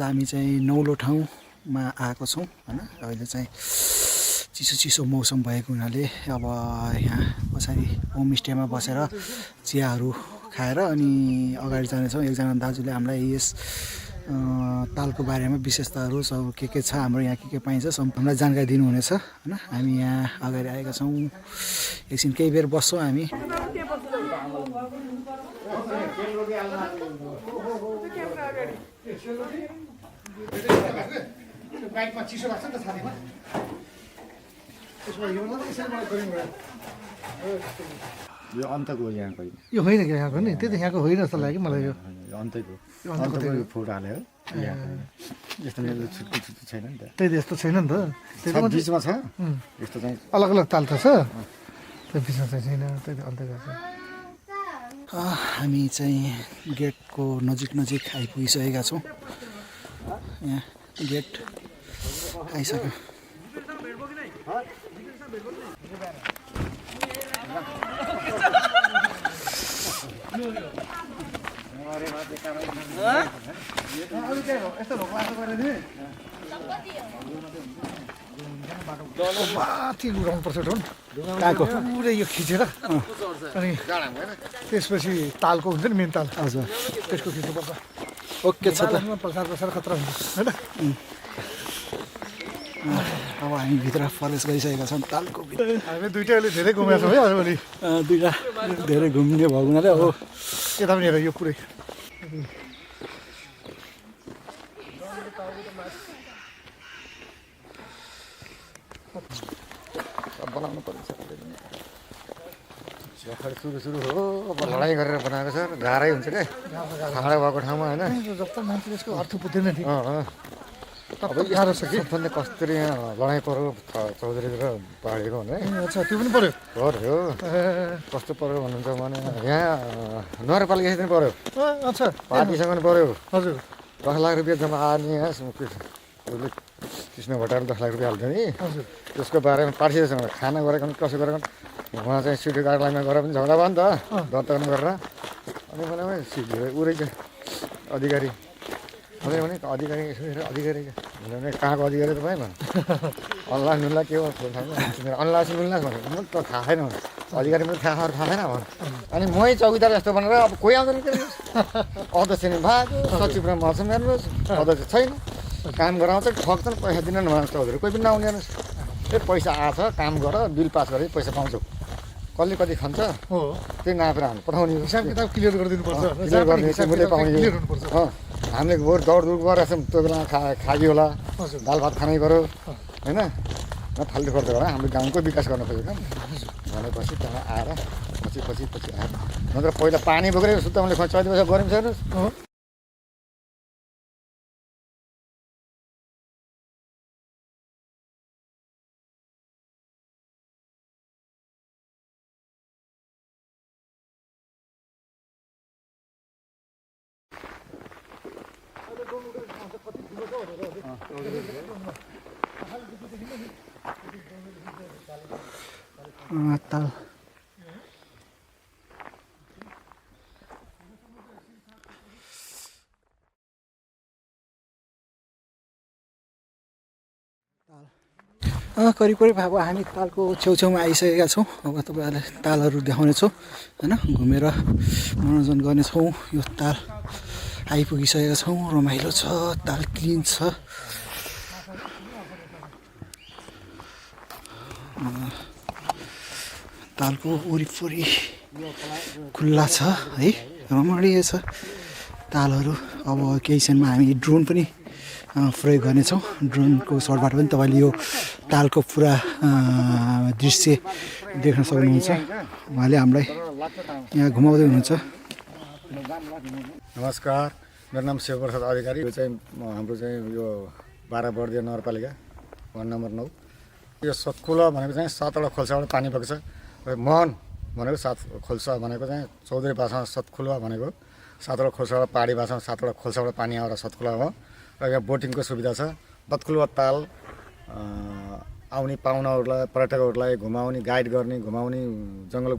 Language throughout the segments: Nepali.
हामी चाहिँ नौलो ठाउँमा आएको छौँ हैन। अहिले चाहिँ चिसो मौसम भएको हुनाले अब यहाँ पछाडि होमस्टेमा बसेर चियाहरू खाएर अनि अगाडि जानेछौँ। एकजना दाजुले हामीलाई यस तालको बारेमा विशेषताहरू सब के छ, हाम्रो यहाँ के पाइन्छ सब हामीलाई जानकारी दिनुहुनेछ हैन। हामी यहाँ अगाडि आएका छौँ, एकछिन केही बेर बस्छौँ हामी। बाइकमा चिसो लाग्छ नि त छातीमा, यो अन्तको यहाँको यो होइन कि यहाँको नि, त्यही त यहाँको होइन जस्तो लाग्यो मलाई। यो अन्तको फोटो हाल्यो यस्तो मेरो छुट्टी छैन नि त, त्यही यस्तो छैन नि त, त्यही बिचमा छ यस्तो चाहिँ अलग अलग ताल त छ, त्यो बिचमा चाहिँ छैन, त्यही अन्तको छ। हामी चाहिँ गेटको नजिक आइपुगिसकेका छौँ। यहाँ गेट आइसक्यो। माथि उडाउनुपर्छ ढुन कहाँको पुरै यो खिचेर, अनि त्यसपछि तालको हुन्छ नि मेन ताल, हजुर त्यसको खिच्नुपर्छ। ओके छ त, प्रसार खतरा हुन्छ होइन। अब हामी भित्र प्रवेश गरिसकेका छौँ तालको भित्र। हामी दुइटै अहिले धेरै घुमेको छौँ है अहिले, दुईवटा धेरै घुम्ने भएको हुनाले अब यता पनि हेर यो पुरै बनाउनु पर्छ। सुरु हो, अब लडाइँ गरेर बनाएको छ, गाह्रै हुन्छ क्या खाडा भएको ठाउँमा होइन। जब तक मान्छे त्यसको अर्थ बुझ्दैन नि, अब गाह्रो छ कि सबभन्दा कसरी यहाँ लडाइँ पऱ्यो चौधरी र पहाडीको भने। अच्छा त्यो पनि पऱ्यो पऱ्यो कस्तो पऱ्यो भन्नुहुन्छ भने यहाँ नगरपालिका पनि पऱ्यो, अच्छा पार्टीसँग पनि पऱ्यो। हजुर 10 लाख रुपियाँ जम्मा आने यहाँ उसले कृष्ण भट्टाले 10 लाख रुपियाँ हाल्थ्यो नि, हजुर त्यसको बारेमा पार्टीसँग खाना गरेको कसो गरेको उहाँ चाहिँ सिटी गाडीमा गएर पनि झगडा भयो नि त, दर्ता गरेर। अनि मलाई सिटी ऊ रहेछ अधिकारी, मैले भने अधिकारी यसो हेरेर अधिकारी भने कहाँको अधिकारी त भयो भने अनला नुनला के हो अनला नुनला भने म त थाहा छैन भने अधिकारी पनि थाहा छैन भने। अनि मै चौकीदार जस्तो भनेर अब कोही आउँदैन के अध्यक्ष नि भाग सचिव र मर्छ हेर्नुहोस्, अध्यक्ष छैन, काम गराउँछ ठग्छन्, पैसा दिन नभन्छ चौधरी कोही पनि नआउने हेर्नुहोस्। ए पैसा आछ काम गर, बिल पास गरे पैसा पाउँछौ, कसले कति खान्छ हो त्यही नापेर हामी पठाउने, हिसाब किताब क्लियर गरिदिनु पर्छ, क्लियर गर्ने तिमीले पाउने। क्लियर हुनुपर्छ। हामीले गोर दौडधुप गरेर छौँ, त्यो बेला खागी होला, हजुर दाल भात खानै पऱ्यो होइन, फाल्टु खर्च गरेर हाम्रो गाउँको विकास गर्न खोजेको भनेपछि त्यहाँ आएर पछि आएर नत्र पहिला पानी बोकेर सुत्ताउनले 14 वर्ष गऱ्यौँ छ हेर्नुहोस्। ताल करिब अब हामी तालको छेउछेउमा आइसकेका छौँ। अब तपाईँहरूलाई तालहरू देखाउनेछौँ होइन, घुमेर मनोरञ्जन गर्नेछौँ। यो ताल आइपुगिसकेका छौँ, रमाइलो छ, ताल क्लिन छ। तालको वरिपरि खुल्ला छ है, रमणीय छ तालहरू। अब केही क्षणमा हामी ड्रोन पनि प्रयोग गर्नेछौँ। ड्रोनको सर्टबाट पनि तपाईँले यो तालको पुरा दृश्य देख्न सक्नुहुन्छ। उहाँले हामीलाई यहाँ घुमाउँदै हुनुहुन्छ। नमस्कार, मेरो नाम शिवप्रसाद अधिकारी। यो चाहिँ हाम्रो चाहिँ यो 12 बर्दिया नगरपालिका वार्ड नम्बर 9। यो सतखोला भनेको चाहिँ 7वटा खोल्साबाट पानी बग्छ र मन भनेको 7 खोल्सा भनेको चाहिँ चौधरी भाषामा सतखोला भनेको 7वटा खोल्साबाट पहाडी भाषामा 7वटा खोल्साबाट पानी आएर सतखोला हो। र यहाँ बोटिङको सुविधा छ। बत्खुलवा ताल आउने पाहुनाहरूलाई पर्यटकहरूलाई घुमाउने, गाइड गर्ने, घुमाउने, जङ्गल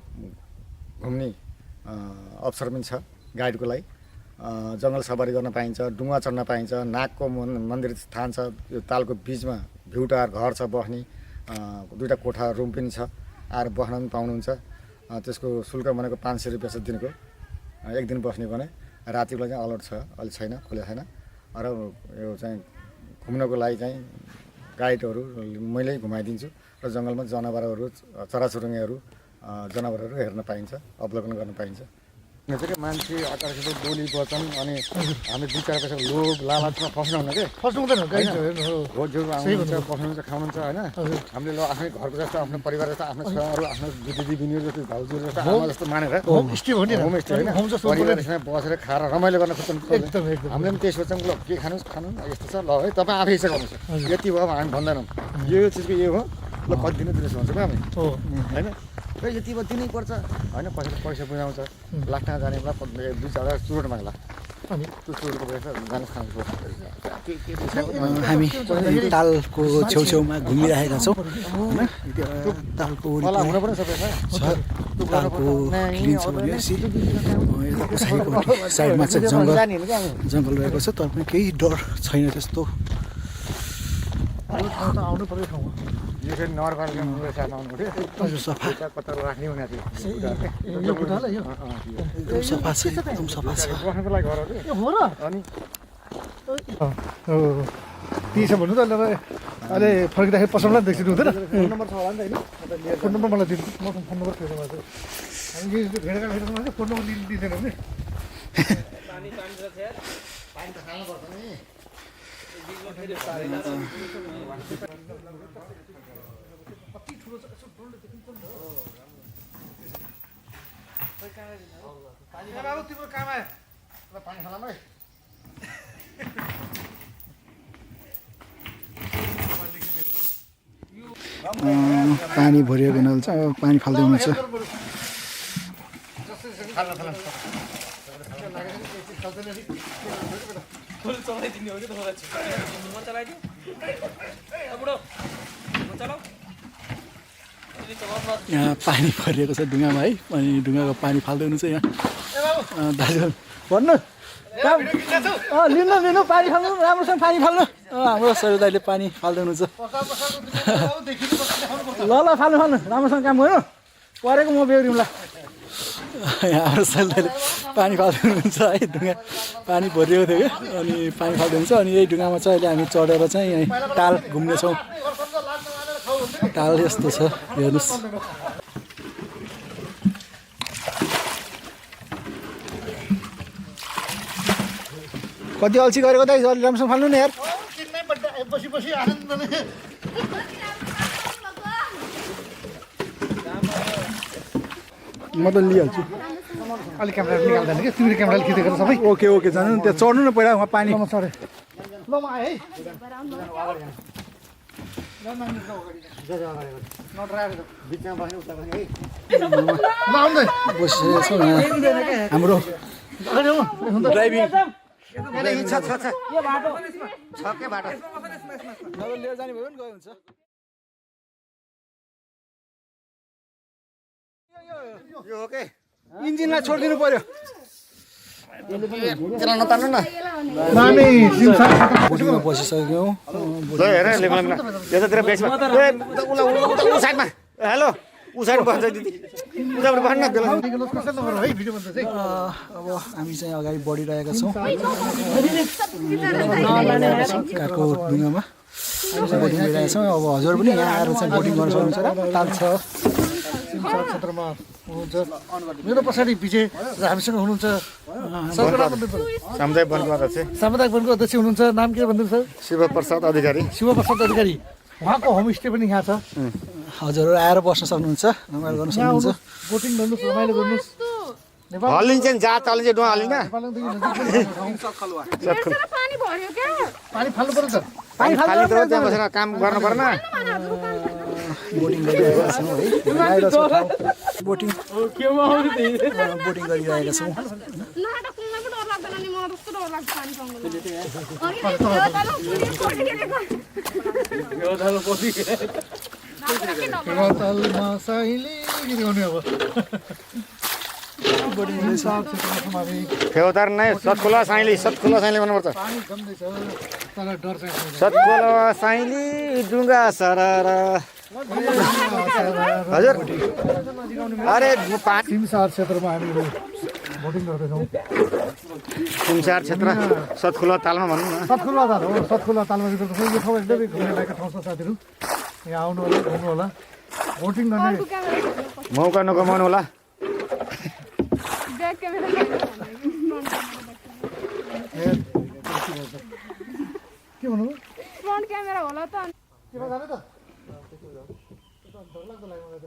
घुम्ने अवसर पनि छ गाइडको लागि। जङ्गल सवारी गर्न पाइन्छ, डुङ्गा चढ्न पाइन्छ, नागको मन्दिर स्थान छ, यो तालको बिचमा भ्यू टावर घर छ बस्ने, 2टा कोठा रुम पनि छ, आएर बस्न पनि पाउनुहुन्छ। त्यसको शुल्क भनेको 500 रुपियाँ छ दिनको, एक दिन बस्ने भने। रातिको लागि अलर्ट छ, अहिले छैन, खुलेको छैन। र यो चाहिँ घुम्नको लागि चाहिँ गाइडहरू मैले घुमाइदिन्छु र जङ्गलमा जनावरहरू, चराचुरुङ्गीहरू, जनावरहरू हेर्न पाइन्छ, अवलोकन गर्न पाइन्छ। मान्छे आकर्षित बोली वचन अनि हामी 2-4 पैसा लोभ लालचमा फस्नु हुन्न के, फस्नु हुँदैन। रोजहरू आउनुहुन्छ, बस्नुहुन्छ, खानुहुन्छ होइन। हामीले ल आफ्नै घरको जस्तो, आफ्नो परिवार जस्तो, आफ्नो छोराहरू, आफ्नो दिदी बहिनीहरू जस्तो, भाउजूहरू जस्तो, आमा जस्तो मानेर होमस्टे हो नि, होमस्टे होइन, परिवारसँग बसेर खाएर रमाइलो गर्न खोज्छौँ। हामीले पनि त्यही सोच्छौँ, ल के खानु यस्तो छ, ल है तपाईँ आफै इच्छा गर्नुहोस्, यति भयो हामी भन्दैनौँ, यो चिजको यो हो, ल कति दिनुपर्छ भन्छौँ हामी होइन। र यति भयो दिनै पर्छ होइन, पैसा बुझाउँछ, लाखना जाने बेला 2-4 चुरोट माग्ला, अनि त्यो चुरोटको पैसा जानु खानु। हामी तालको छेउछेउमा घुमिरहेका छौँ होइन। तालको हुन पनि सबै तालको क्लिन छ भनेपछि यता पछाडिपट्टि साइडमा चाहिँ जङ्गल रहेको छ, तर पनि केही डर छैन त्यस्तो। आउनु पर्यो ठाउँमा यो चाहिँ नगरपालिका साथमा आउनु पऱ्यो, सफा कता राख्ने भने यो खुट्टाला यो एकदम सफा छ, एकदम सफा छ। बस्नको लागि घरहरू यो हो र अनि त्यही छ भन्नु त। अहिले फर्किँदाखेरि पसलमा देख्छु हुँदैन। फोन नम्बर छ होला नि त होइन, फोन नम्बर मलाई दिनु, म फोन नम्बर थियो मलाई चाहिँ। हामी भेटेर फोन नम्बर दिँदैन भने पानी त खानुपर्छ नि। तिम्रो काम आयो पानी खालाम है। पानी भरिएको हुनाले चाहिँ अब पानी फाल्दै हुन्छ। यहाँ पानी भरिएको छ ढुङ्गामा है, अनि ढुङ्गाको पानी फाल्दै हुनुहुन्छ यहाँ। दाजु भन्नु लिनु पानी फाल्नु, राम्रोसँग पानी फाल्नु। हाम्रो सबै दाइले पानी फाल्दै हुनुहुन्छ। ल फाल्नु राम्रोसँग काम गर्नु, परेको म बेहोरिउँला। यहाँ हाम्रो सबै दाइले पानी फाल्दै हुनुहुन्छ है। ढुङ्गा पानी भरिएको थियो क्या, अनि पानी फाल्दै हुन्छ। अनि यही ढुङ्गामा चाहिँ अहिले हामी चढेर चाहिँ यहीँ ताल घुम्नेछौँ। ताल यस्तो छ हेर्नुहोस्। कति अल्छी गरेको दाइ, अलि राम्रोसँग फाल्नु नि यार। बसी आनन्दले म त लिइहाल्छु। अलिक क्यामेरा निकाल्दैन कि तिमीले क्यामेराले खिचेको सबै। ओके जानु त्यहाँ चढ्नु न पहिला, वहाँ पानी। म चढेँ, ल म आएँ है। बिचमा बस्ने उता पनि है। ल आउँदै बसिरहेको छौँ यहाँ। हाम्रो ड्राइभिङ छ के बाटो लिएर जाने भयो भने गयो हुन्छ। यो हो के इन्जिनलाई छोडिदिनु पर्यो। चलाउन तान्नु न। नानी बोटिङमा बसिसक्यौँ। ल हेर यतातिर बेचमा ऊ साइडमा। हेलो ऊ साइड बस्छ दिदी, उताबाट बस्नु न। है भिडियो भन्दा चाहिँ अब हामी चाहिँ अगाडि बढिरहेका छौँ काठको ढुङ्गामा बोटिङ गरिरहेका छौँ। अब हजुर पनि यहाँ आएर चाहिँ बोटिङ गर्न सक्नुहुन्छ। ताल छ क्षेत्रमा हुनुहुन्छ। मेरो पछाडि पछि हामीसँग हुनुहुन्छ सामुदायिक वनको अध्यक्ष, सामुदायिक वनको अध्यक्ष हुनुहुन्छ। नाम के भन्नुहुन्छ? शिवप्रसाद अधिकारी। शिवप्रसाद अधिकारी। उहाँको होमस्टे पनि यहाँ छ। हजुरहरू आएर बस्न सक्नुहुन्छ, रमाइलो गर्न सक्नुहुन्छ। बोटिङ गर्नुहोस्, रमाइलो गर्नुहोस्। हल्लिन्छ नि, जहाँ चलिन्छ डुवा हल्लिँदा। पानी फाल्नु पर्छ त। पानी खाली त त्यहाँ बसेर काम गर्नु पर्दैन। बोटिङ गरिरहेका छौँ है, रमाइलो छ ठाउँ। बोटिङ गरिरहेका छौँ। तलमा साइली गीत गाउने अब फेउतार नै सतखोला साइली भन्नुपर्छ। पानी जम्दैछ तर डर चाहिँ सतखोला साइली डुङ्गा सरर हजुर अरे सिमसार क्षेत्रमा हामीहरू भोटिङ गर्दैछौँ। सिमसार क्षेत्र सतखोला तालमा भनौँ न। सतखोला ताल हो, सतखोला तालमा गर्दैछौँ। यो ठाउँ एकदमै घुम्ने लायकको ठाउँ छ साथीहरू, यहाँ आउनु होला, घुम्नु होला, भोटिङ गर्ने मौका नगमाउनु होला। के भन्नु फ्रन्ट क्यामेरा होला त केमा जाने त डरलाग्दो लाग्यो मलाई त।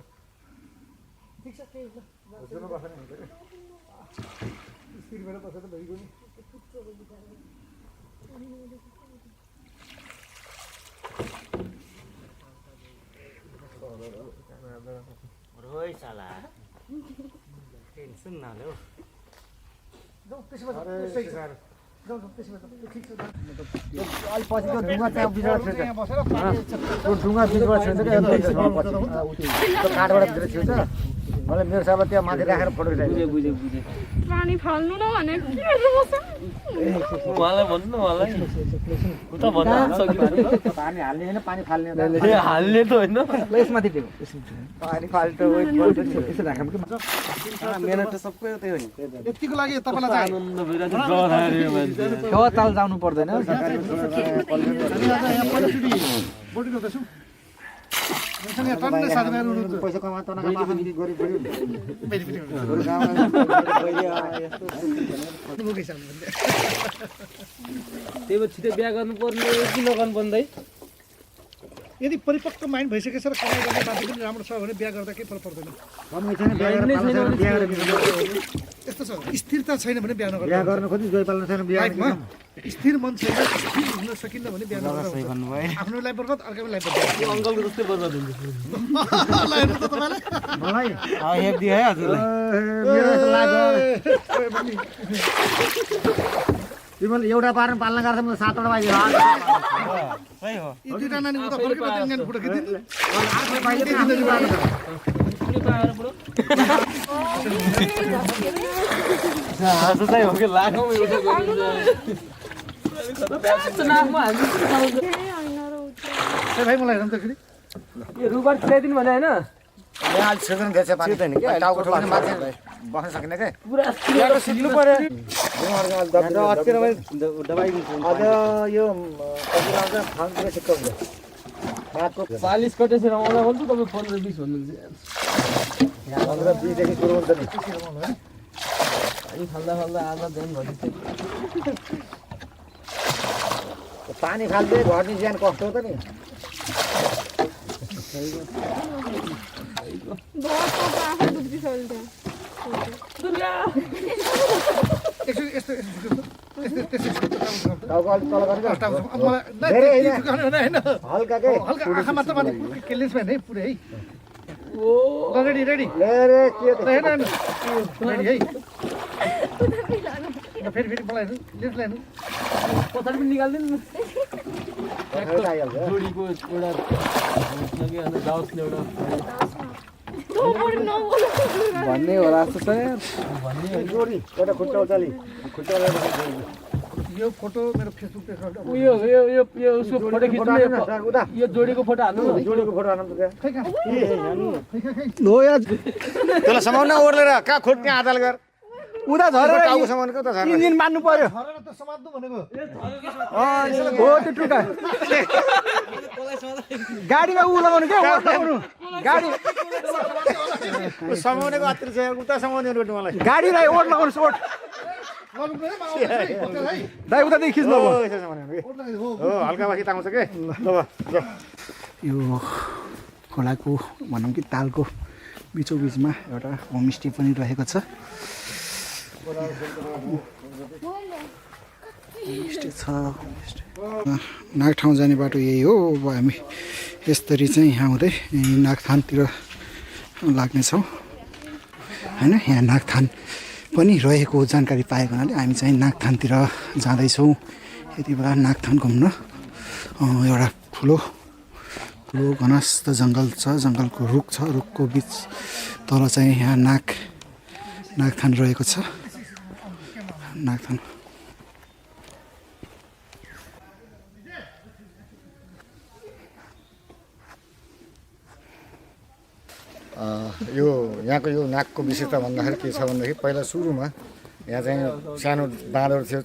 ठिक छ केही छ स्थिर भएर बसेर भइगयो नि। रोइ साला टेन्सन नल्याउ जाउँ त्यसो भए त्यसै छ। जाउँ त्यसो भए ठिक छ। अलि पछिको ढुङ्गा त्यहाँ बिचबाट छेउछ। यहाँ बसेर पानी त्यो ढुङ्गा बिचबाट छेउछ क्या त्यो काठबाट भित्र छेउछ। मलाई मेरो साथमा त्यहाँ माथि राखेर फोटो खिचाइ बुझे पानी फाल्नु न भने उहाँलाई भन्नु न उहाँलाई उता भन्न सक्यो पानी हाल्ने होइन पानी फाल्ने हाल्ने त होइन यसमाथि दिएको पानी फाल्ने त यसो राख्नु कि मेहनत त सबैको त्यही हो नि यतिको लागि तपाईँलाई चाहिँ आनन्द भइरहेको छ डर आयो मान्छे छेउ ताल जानु पर्दैन। हामी आज यहाँ पहिलोचोटि बोटिङ गर्दैछौँ। मसँग यहाँ टन्नै साथीभाइहरू हुनुहुन्छ। पैसा कमा तनखा पाखा गरिब गरिब फेरि पनि हुनुहुन्छ। त्यही भएर छिटो बिहा गर्नुपर्ने कि नगर्नुपर्ने दाइ यदि परिपक्व माइन्ड भइसकेछ र कमाइ गर्ने बाटो पनि राम्रो छ भने बिहा गर्दा केही फरक पर्दैन। यस्तो छ, स्थिरता छैन भने बिहा नगर्नु। बिहा गर्न खोज्नु जोइ पाल्न छैन बिहा लाइफमा स्थिर मन छैन, स्थिर हुन सकिन्न भने बिहा नगर्नु। आफ्नो लाइफ बर्बाद, अर्काको लाइफ बर्बाद। अङ्कलको जस्तै बर्बाद हुन्छ लाइफ त तपाईँलाई मलाई हेप दियो है हजुरलाई मेरो जस्तो लाग्यो। तिमीले एउटा पारेर पाल्न गर्छ म 7 वटा बाइक सही हो यी दुईटा नानी उता फर्केर त्यहाँ फोटो खिचिदिनु। हाँसो चाहिँ हो कि लाखौँ एउटा नाकमा हाल्नु ए भाइ मलाई हेरौँ त फेरि। यो रुबाट खिलाइदिनु भने होइन यहाँ अलि छिर्दैन धेरै छ पानी टाउको ठोक्ने मान्छे बस्न सकिने के पुरा सिक्नु पर्यो। दबाई अझ यो कति आउँछ फाउन्डले सिकाउँछ रातको 40 कटेपछि रमाउँदा भन्छ तपाईँ 15-20 भन्नुहुन्छ 15-20 देखि सुरु हुन्छ नि। पानी फाल्दा फाल्दा आधा बिहान भइसक्यो पानी फाल्दै घट्ने ज्यान कस्तो हो त नि। आफै दुख्दिसक्यो त्यहाँ यस्तो यस्तो टाउको अलिक तल गरेर धेरै होइन हल्का के हल्का आँखा मात्र माथि केलेन्स भएन है पुरै है। रेडी रेडी रे के त रेडी है। फेरि फेरि मलाई हेर्नु लेन्स ल्याउनु। पछाडि पनि निकाल्दिनु आइहाल्छ। जोडीको एउटा अन्त जाओस् न एउटा भन्ने होला जस्तो छ यार। भन्ने जोडी एउटा खुट्टा उचाली खुट्टा यो फोटो मेरो फेसबुक पेजमा उयो उसको फोटो खिच्नु उता यो जोडीको फोटो हाल्नु न जोडीको फोटो हाल्नु त खै कहाँ हो यार त्यसलाई समाउन ओर्लेर कहाँ खोज्ने आदाल गर उता झरेर टाउको समाउनु उता झरेर इन्जिन मान्नु पर्यो। झरेर त समात्नु भनेको हो त्यो टुका गाडीमा उ लगाउनु के लगाउनु गाडी समाउनेको अत्र छ उता समाउने रोड्नु मलाई गाडीलाई ओट लगाउनु ओट दाइ उतादेखि खिच्नु हो हल्का माथि ताउँछ के ल यो खोलाको भनौँ कि तालको बिचौबिचमा एउटा होमस्टे पनि रहेको छ। होमस्टे छ नागठाउँ जाने बाटो यही हो। अब हामी यसरी चाहिँ यहाँ हुँदै नागथानतिर लाग्नेछौँ होइन। यहाँ नागथान पनि रहेको जानकारी पाएको हुनाले हामी चाहिँ नागथानतिर जाँदैछौँ। यति बेला नागथान घुम्न एउटा ठुलो घनस्थ जङ्गल छ, जङ्गलको रुख छ, रुखको बिच तल चाहिँ यहाँ नागथान रहेको छ। नागथान यो यहाँको यो नागको विशेषता भन्दाखेरि के छ भन्दाखेरि पहिला सुरुमा यहाँ चाहिँ सानो बाँधहरू थियो,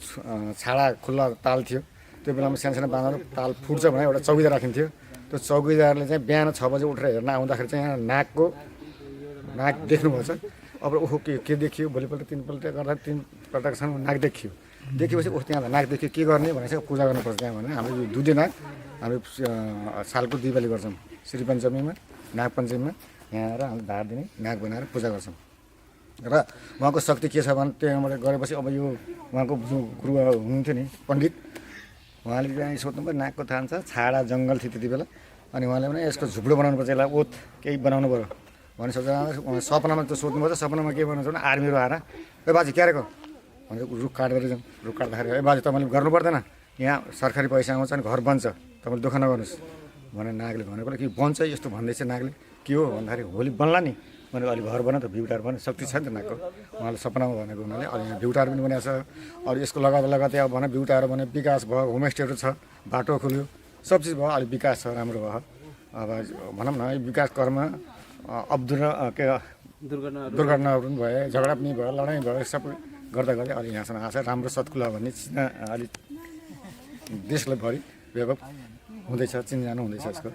छाडा खुल्ला ताल थियो। त्यो बेलामा सानो सानो बाँधहरू ताल फुट्छ भने एउटा चौकीदार राखिन्थ्यो। त्यो चौकीदारले चाहिँ बिहान 6 बजे उठेर हेर्न आउँदाखेरि चाहिँ यहाँ नाग देख्नुभएको छ। अब ओहो के देखियो, भोलिपल्ट 3 पल्ट गर्दा 3 पल्टसम्म नाग देखियो। देखेपछि ओह त्यहाँ नाग देखियो, के गर्ने भनेर चाहिँ पूजा गर्नुपर्छ। त्यहाँ भने हाम्रो यो दुधे नाग हामी सालको दिवाली गर्छौँ। श्री पञ्चमीमा नाग पञ्चमीमा यहाँ आएर हामी भार दिने नाग बनाएर पूजा गर्छौँ। र उहाँको शक्ति के छ भने त्यहाँबाट गरेपछि अब यो उहाँको जो गुरु हुनुहुन्थ्यो नि पण्डित, उहाँले चाहिँ सोध्नु पऱ्यो नागको थाहा छ, छाडा जङ्गल थियो त्यति बेला। अनि उहाँले भने यसको झुप्रो बनाउनु पर्छ, यसलाई ओत केही बनाउनु पऱ्यो भने सोच्दा उहाँ सपनामा त्यो सोध्नुभयो। सपनामा के बनाउँछ भने आर्मीहरू आएर ए बाजे क्यारेको भनेर रुख काट्दै जाउँ। रुख काट्दाखेरि ए बाजे तपाईँले गर्नु पर्दैन, यहाँ सरकारी पैसा आउँछ अनि घर बन्छ, तपाईँले दुःख नगर्नुहोस् भनेर नागले भनेको कि बन्छ यस्तो भन्दैछ नागले। के हो भन्दाखेरि भोलि बन्ला नि भने अहिले घर बना त भ्युटार बने शक्ति छ नि त नागको। उहाँले सपनामा भनेको हुनाले अहिले यहाँ भ्युटार पनि बनाएको छ। अरू यसको लगातार अब भने भ्युटार भने विकास भयो, होमस्टेहरू छ, बाटो खुल्यो, सब चिज भयो, अहिले विकास छ, राम्रो भयो। अब भनौँ न विकास कर्म दुर्घटनाहरू पनि भए, झगडा पनि भयो, लडाइँ भयो, सबै गर्दा गर्दै अहिले यहाँसम्म आएको छ। राम्रो सत्कुला भन्ने अलिक देशलाई भरि व्यापक हुँदैछ, चिनजानु हुँदैछ यसको।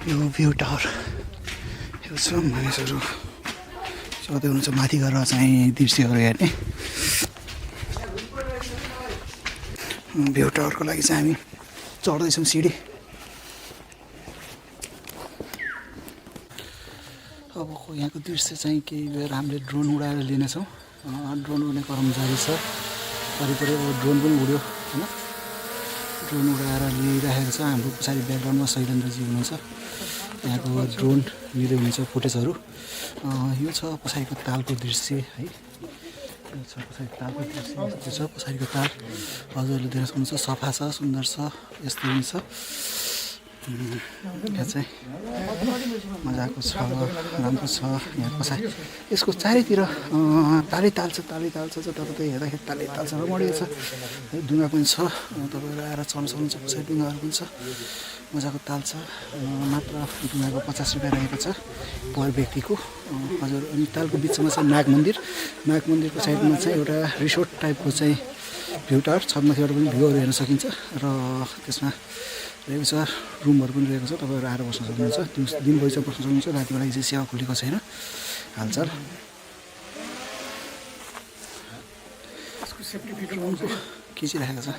यो भ्यू टावर यो छ। मानिसहरू सधैँ हुनुहुन्छ माथि गएर चाहिँ दृश्यहरू हेर्ने। भ्यू टावरको लागि चाहिँ हामी चढ्दैछौँ सिडी। अब यहाँको दृश्य चाहिँ केही बेर हामीले ड्रोन उडाएर लिनेछौँ। ड्रोन उड्ने क्रम जारी छ। वरिपरि अब ड्रोन पनि उड्यो होइन। ड्रोन उडाएर लिइरहेको छ। हाम्रो पछाडि ब्याकग्राउन्डमा शैलेन्द्रजी हुनुहुन्छ। यहाँको ड्रोन लिँदै हुनुहुन्छ फुटेजहरू। यो छ पछाडिको तालको दृश्य है। यो छ पछाडि तालको दृश्य यस्तो छ। पछाडिको ताल हजुरहरूले देख्न सक्नुहुन्छ, सफा छ, सुन्दर छ, यस्तो पनि छ। यहाँ चाहिँ मजाको छ, राम्रो छ। यहाँ पछाडि यसको चारैतिर तालै ताल छ, जताततै हेर्दाखेरि तालै ताल छ, रमणीय छ है। ढुङ्गा पनि छ, तपाईँहरू आएर चढ्न सक्नुहुन्छ। पछाडि ढुङ्गाहरू पनि छ, मजाको ताल छ। मात्र ढुङ्गाको 50 रुपियाँ रहेको छ पर व्यक्तिको हजुर। अनि तालको बिचमा चाहिँ नाग मन्दिरको साइडमा चाहिँ एउटा रिसोर्ट टाइपको चाहिँ भ्यू टावर, छतमाथिबाट पनि भ्यूहरू हेर्न सकिन्छ। र त्यसमा रहेको छ रुमहरू पनि रहेको छ। तपाईँहरू आएर बस्न सक्नुहुन्छ। दिनभरि चाहिँ बस्न सक्नुहुन्छ। रातिको लागि चाहिँ सेवा खुलेको छैन हालचाल। ड्रोनको खिचिरहेको छ।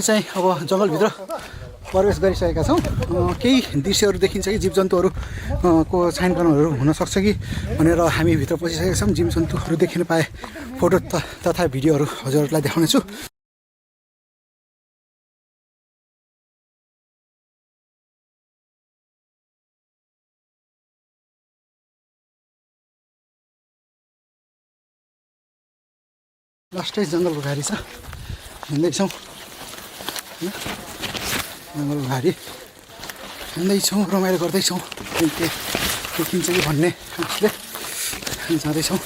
चाहिँ अब जङ्गलभित्र प्रवेश गरिसकेका छौँ। केही दृश्यहरू देखिन्छ कि जीवजन्तुहरू को छायाङ्कनहरू हुनसक्छ कि भनेर हामी भित्र पसिसकेका छौँ। जीवजन्तुहरू देखिन पाए फोटो तथा भिडियोहरू हजुरहरूलाई देखाउनेछु। लास्टै जङ्गलको घारी छ, हिँड्दैछौँ होइन, जङ्गलको घारी हिँड्दैछौँ, रमाइलो गर्दैछौँ। के देखिन्छ कि भन्ने आशले जाँदैछौँ।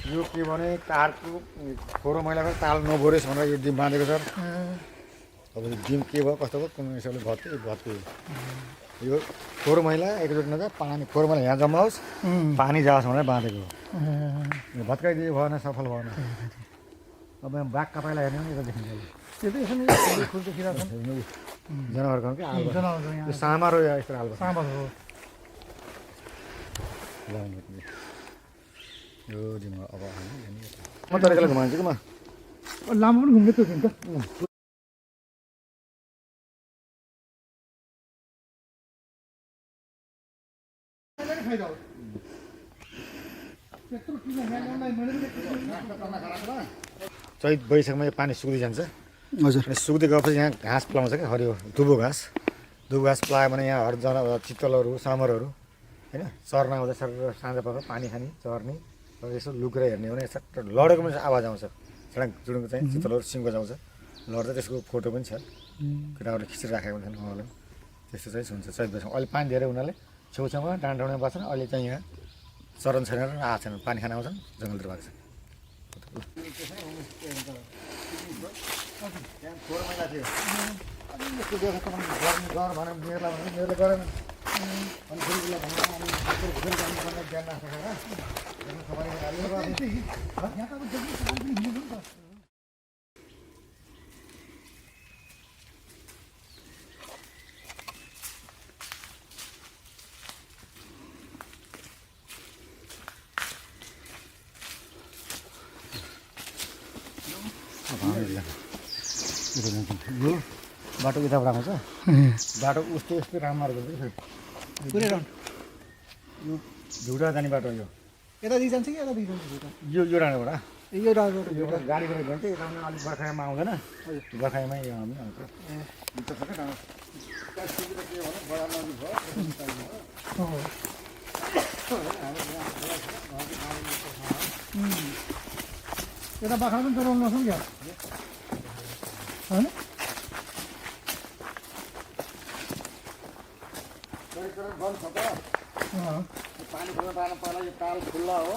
यो के भने तारको फोहोर मैलाको ताल नभोरेस् भनेर यो डिम बाँधेको छ। अब यो डिम के भयो कस्तो भयो कुनै हिसाबले भत्के यो फोहोर मैला एकचोटि नजा पानी फोहोर मैला यहाँ जम्मा होस् पानी जाओस् भनेर बाँधेको हो। भत्काइदियो भएन, सफल भएन। अब यहाँ बाघ कपाइलाई हेर्ने पनि यता देखिन्छ। जनावरको क्या आलु सामर हो यस्तो आलु यो जिम्मा अब म तरिकाले घुमाउँछु कि म लामो पनि घुम्दै थियो नि त। चैत वैशाखमा यो पानी सुक्दै जान्छ। हजुर, अनि सुक्दै गएपछि यहाँ घाँस पलाउँछ क्या, हरियो दुबो घाँस पलायो भने यहाँ हर चितलहरू सामरहरू होइन चर्न आउँछ। सर साँझ पख पानी खाने चर्ने यसो लुकेर हेर्ने भने सट्ट लडेको पनि आवाज आउँछ। सडक जुडुङको चाहिँ चितलहरू सिङ्गो जाउँछ लड्दा। त्यसको फोटो पनि छ, केटाहरूले खिचेर राखेको हुन्छ उहाँहरूले। त्यस्तो चाहिँ हुन्छ चैत वैशाखमा। अहिले पानी धेरै हुनाले छेउछाउमा डाँडामा बस्छन्। अहिले चाहिँ यहाँ चरन छैन र आएको छैन, पानी खान आउँछन् जङ्गलतिर भएको छ। त्यहाँ फोहोर मैला थियो अनि यस्तो व्यवस्था गर्ने गर भनेर मेरोले गरेन। अनि फेरि उसलाई भन्नु ज्ञान यो बाटो यताबाट आउँछ। बाटो उस्तो यस्तो राम्रो गर्छ पुरै राउन्ड यो झुटा जाने बाटो यो यतादेखि जान्छ कि यतादेखि जान्छ? यो डाँडाबाट यो राउन्ड यो गाडी गरेको भने चाहिँ यता पनि अलिक बर्खायामा आउँदैन, बर्खायामै यहाँ पनि आउँछ। के भने बडा नजिक भयो। यता बाख्रा पनि चलाउनु नसक्छ क्या होइन। पानी खोल्न पाएन, पहिला यो ताल खुल्ला हो।